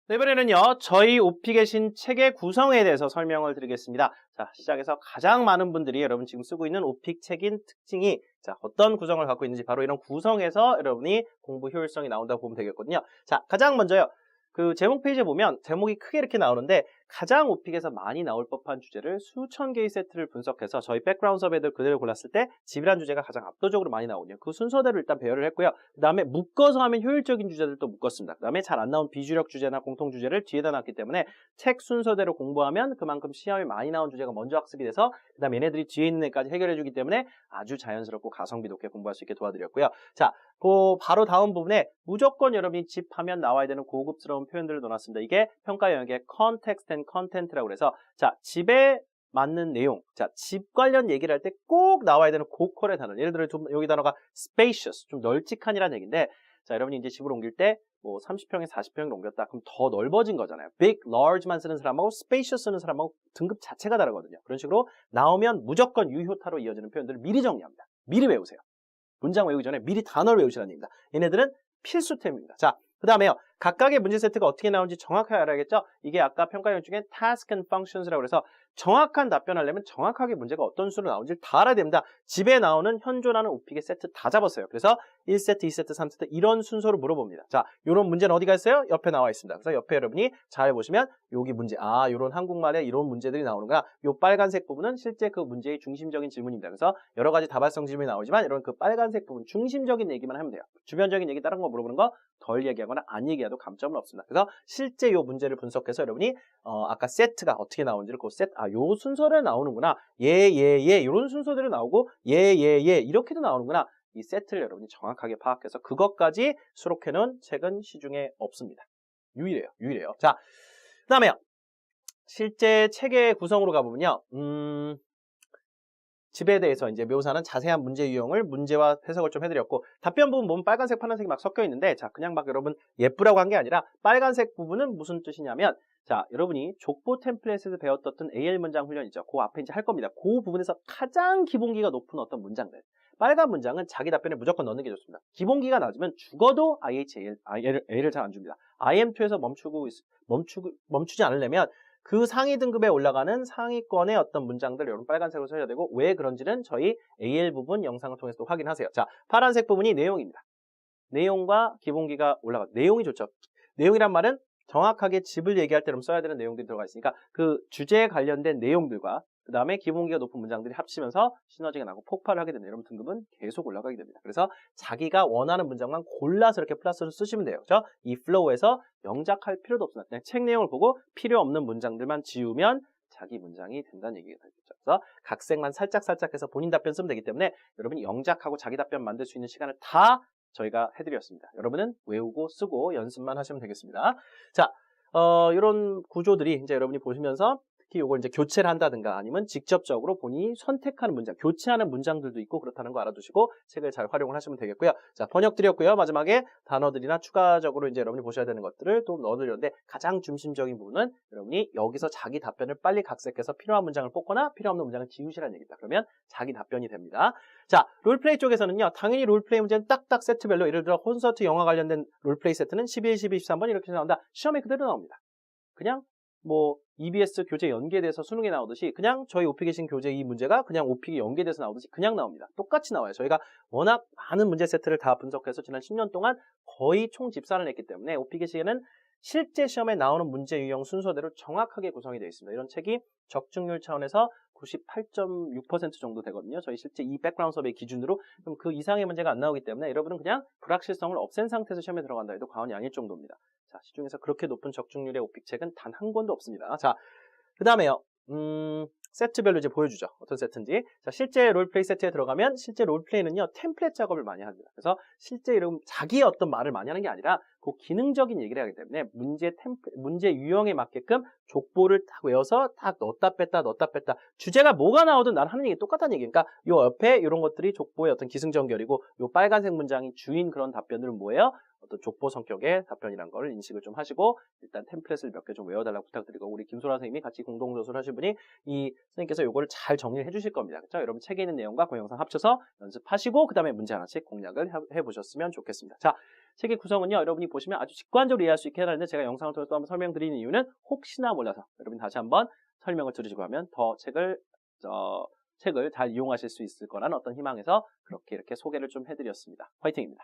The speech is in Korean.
네, 이번에는요, 저희 오피계신 책의 구성에 대해서 설명을 드리겠습니다. 자, 시작해서 가장 많은 분들이 여러분 지금 쓰고 있는 오픽 책인 특징이 자, 어떤 구성을 갖고 있는지 바로 이런 구성에서 여러분이 공부 효율성이 나온다고 보면 되겠거든요. 자, 가장 먼저요. 그 제목 페이지에 보면 제목이 크게 이렇게 나오는데 가장 오픽에서 많이 나올 법한 주제를 수천 개의 세트를 분석해서 저희 백그라운드 서베이들 그대로 골랐을 때 집이란 주제가 가장 압도적으로 많이 나오거든요. 그 순서대로 일단 배열을 했고요. 그 다음에 묶어서 하면 효율적인 주제들도 묶었습니다. 그 다음에 잘 안 나온 비주력 주제나 공통 주제를 뒤에다 놨기 때문에 책 순서대로 공부하면 그만큼 시험이 많이 나온 주제가 먼저 학습이 돼서 그 다음에 얘네들이 뒤에 있는 애까지 해결해주기 때문에 아주 자연스럽고 가성비 높게 공부할 수 있게 도와드렸고요. 자, 그 바로 다음 부분에 무조건 여러분이 집하면 나와야 되는 고급스러운 표현들을 넣어놨습니다. 이게 평가 영역의 context and content라고 해서 자, 집에 맞는 내용, 자, 집 관련 얘기를 할 때 꼭 나와야 되는 고퀄의 단어. 예를 들어 좀 여기 단어가 spacious, 좀 널찍한이라는 얘기인데 자, 여러분이 이제 집을 옮길 때 뭐 30평에 40평을 옮겼다. 그럼 더 넓어진 거잖아요. big, large만 쓰는 사람하고 spacious 쓰는 사람하고 등급 자체가 다르거든요. 그런 식으로 나오면 무조건 유효타로 이어지는 표현들을 미리 정리합니다. 미리 외우세요. 문장 외우기 전에 미리 단어를 외우시라는 얘기입니다. 얘네들은 필수템입니다. 자, 그 다음에요. 각각의 문제 세트가 어떻게 나오는지 정확하게 알아야겠죠? 이게 아까 평가 영역 중에 task and functions라고 해서 정확한 답변하려면 정확하게 문제가 어떤 수로 나오는지를 다 알아야 됩니다. 집에 나오는 현존하는 오픽의 세트 다 잡았어요. 그래서 1세트, 2세트, 3세트 이런 순서로 물어봅니다. 자, 이런 문제는 어디가 있어요? 옆에 나와 있습니다. 그래서 옆에 여러분이 잘 보시면 여기 문제, 아, 이런 한국말에 이런 문제들이 나오는구나. 이 빨간색 부분은 실제 그 문제의 중심적인 질문입니다. 그래서 여러 가지 다발성 질문이 나오지만 이런 그 빨간색 부분 중심적인 얘기만 하면 돼요. 주변적인 얘기 다른 거 물어보는 거 덜 얘기하거나 안 얘기해도 감점은 없습니다. 그래서 실제 이 문제를 분석해서 여러분이 아까 세트가 어떻게 나오는지를 그 세트, 요 순서로 나오는구나. 예, 이런 순서대로 나오고 예, 이렇게도 나오는구나. 이 세트를 여러분이 정확하게 파악해서 그것까지 수록해놓은 책은 시중에 없습니다. 유일해요. 자, 그 다음에요. 실제 책의 구성으로 가보면요. 집에 대해서 이제 묘사하는 자세한 문제 유형을 문제와 해석을 좀 해드렸고 답변 부분 보면 빨간색, 파란색이 막 섞여 있는데 자 그냥 막 여러분 예쁘라고 한 게 아니라 빨간색 부분은 무슨 뜻이냐면 자 여러분이 족보 템플릿에서 배웠던 AL 문장 훈련 있죠. 그 앞에 이제 할 겁니다. 그 부분에서 가장 기본기가 높은 어떤 문장들. 빨간 문장은 자기 답변에 무조건 넣는 게 좋습니다. 기본기가 낮으면 죽어도 IHAL을 잘 안 줍니다. IM2에서 멈추지 않으려면 그 상위 등급에 올라가는 상위권의 어떤 문장들 여러분 빨간색으로 써야 되고 왜 그런지는 저희 AL 부분 영상을 통해서 또 확인하세요. 자, 파란색 부분이 내용입니다. 내용과 기본기가 올라가. 내용이 좋죠. 내용이란 말은 정확하게 집을 얘기할 때는 써야 되는 내용들이 들어가 있으니까 그 주제에 관련된 내용들과 그 다음에 기본기가 높은 문장들이 합치면서 시너지가 나고 폭발을 하게 됩니다. 여러분 등급은 계속 올라가게 됩니다. 그래서 자기가 원하는 문장만 골라서 이렇게 플러스를 쓰시면 돼요. 그렇죠? 이 플로우에서 영작할 필요도 없습니다. 그냥 책 내용을 보고 필요 없는 문장들만 지우면 자기 문장이 된다는 얘기가 되겠죠. 그래서 각색만 살짝 해서 본인 답변 쓰면 되기 때문에 여러분이 영작하고 자기 답변 만들 수 있는 시간을 다 저희가 해드렸습니다. 여러분은 외우고 쓰고 연습만 하시면 되겠습니다. 자, 이런 구조들이 이제 여러분이 보시면서 특히 이걸 이제 교체를 한다든가 아니면 직접적으로 본인이 선택하는 문장, 교체하는 문장들도 있고 그렇다는 거 알아두시고 책을 잘 활용을 하시면 되겠고요. 자, 번역 드렸고요. 마지막에 단어들이나 추가적으로 이제 여러분이 보셔야 되는 것들을 또 넣어드렸는데 가장 중심적인 부분은 여러분이 여기서 자기 답변을 빨리 각색해서 필요한 문장을 뽑거나 필요 없는 문장을 지우시라는 얘기입니다. 그러면 자기 답변이 됩니다. 자, 롤플레이 쪽에서는요. 당연히 롤플레이 문제는 딱딱 세트별로 예를 들어 콘서트 영화 관련된 롤플레이 세트는 11, 12, 13번 이렇게 나온다. 시험에 그대로 나옵니다. 그냥 뭐 EBS 교재 연계돼서 수능에 나오듯이 그냥 저희 오픽계신 교재 이 문제가 그냥 오픽이 연계돼서 나오듯이 그냥 나옵니다. 똑같이 나와요. 저희가 워낙 많은 문제 세트를 다 분석해서 지난 10년 동안 거의 총 집산을 했기 때문에 오픽계신은 실제 시험에 나오는 문제 유형 순서대로 정확하게 구성이 되어 있습니다. 이런 책이 적중률 차원에서 98.6% 정도 되거든요. 저희 실제 이 백그라운드 서베이 기준으로 그럼 그 이상의 문제가 안 나오기 때문에 여러분은 그냥 불확실성을 없앤 상태에서 시험에 들어간다 해도 과언이 아닐 정도입니다. 자, 시중에서 그렇게 높은 적중률의 오픽 책은 단 한 권도 없습니다. 자, 그 다음에요. 세트별로 이제 보여주죠. 어떤 세트인지. 자, 실제 롤플레이 세트에 들어가면 실제 롤플레이는요, 템플릿 작업을 많이 합니다. 그래서 실제 이런 자기의 어떤 말을 많이 하는 게 아니라 그 기능적인 얘기를 하기 때문에 문제 유형에 맞게끔 족보를 딱 외워서 딱 넣었다 뺐다 주제가 뭐가 나오든 난 하는 얘기 똑같다는 얘기니까 요 옆에 이런 것들이 족보의 어떤 기승전결이고 요 빨간색 문장이 주인 그런 답변들은 뭐예요? 어떤 족보 성격의 답변이란 걸 인식을 좀 하시고 일단 템플릿을 몇 개 좀 외워달라고 부탁드리고 우리 김소라 선생님이 같이 공동조수를 하신 분이 이 선생님께서 요거를 잘 정리를 해주실 겁니다. 그렇죠? 여러분 책에 있는 내용과 그 영상 합쳐서 연습하시고 그 다음에 문제 하나씩 공략을 해보셨으면 좋겠습니다. 자, 책의 구성은요, 여러분이 보시면 아주 직관적으로 이해할 수 있게 해놨는데 제가 영상을 통해서 또 한번 설명드리는 이유는 혹시나 몰라서 여러분이 다시 한번 설명을 들으시고 하면 더 책을 잘 이용하실 수 있을 거라는 어떤 희망에서 그렇게 이렇게 소개를 좀 해드렸습니다. 화이팅입니다.